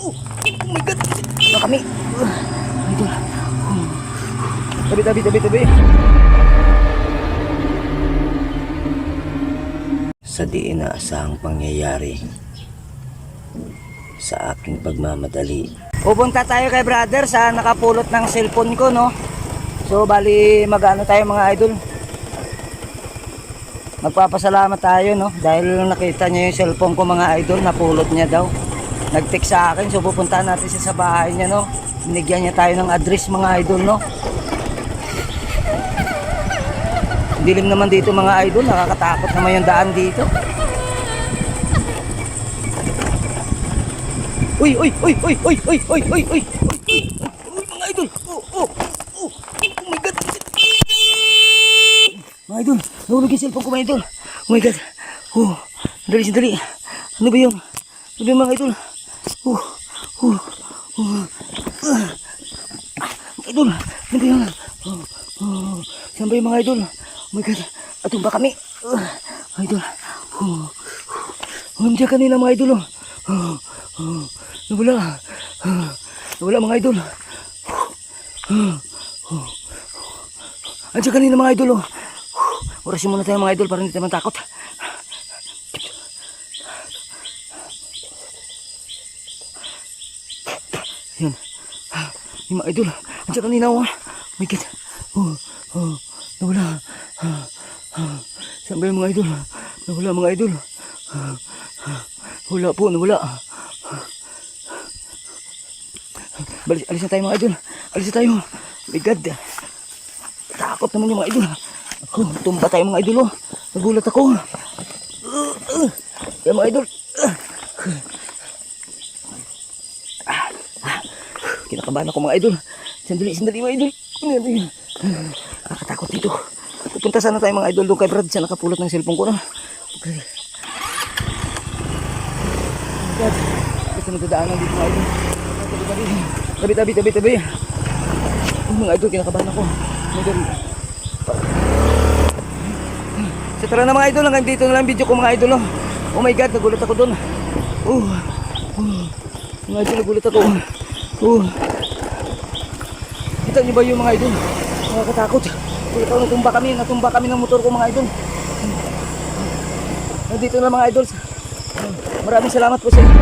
Oh my God. Na kami. Idol. Tabi. Sa di inaasahang pangyayari sa aking pagmamadali. Pupunta tayo kay brother sa nakapulot ng cellphone ko, no? So bali magano tayo mga idol. Magpapasalamat tayo, no? Dahil nakita niya yung cellphone ko mga idol, napulot niya daw. Nag-text sa akin, so pupuntahan natin siya sa bahay niya, no? Binigyan niya tayo ng address mga idol, no? Dilim naman dito mga idol, nakakatakot naman yung daan dito. Uy, mga idol. Oh my God. Mga idol, nahulog yung cellphone ko mga idol. Oh my God. Sandali. Ano ba yun? Ano ba yun mga idol? Mga idol, ano ba yun? Saan ba yung mga idol? Oh my God, atumba kami. Idol. Nandiyan kanina mga idol. Nawala mga idol. Nandiyan kanina mga idol. Orasin muna tayo mga idol para hindi tayo matakot. Yan. Yung mga idol. Nandiyan kanina. Oh my God. Nawala. Saan ba yung mga idol? Nawala mga idol. Nawala. Alis na tayo mga idol. Alis na tayo. My God. Takot naman yung mga idol. Tumba tayo mga idol. Nagulat ako. Yan mga idol. Kinakabahan ako mga idol. Sandali mga idol. Nakakatakot dito. Pupunta sana tayo mga idol doon kay Brad siya nakapulot ng cellphone ko na. Okay. God. Basta nagdadaanan dito mga idol. Tabi. Mga idol, kinakabahan ako. So tara na mga idol, hanggang dito na lang video ko mga idol. Oh my God, nagulat ako doon. Mga idol, nagulat ako. Kita niyo ba yung mga idol? Nakakatakot. Natumba kami ng motor ko mga idol. Nandito na mga idol. Maraming salamat po sa inyo.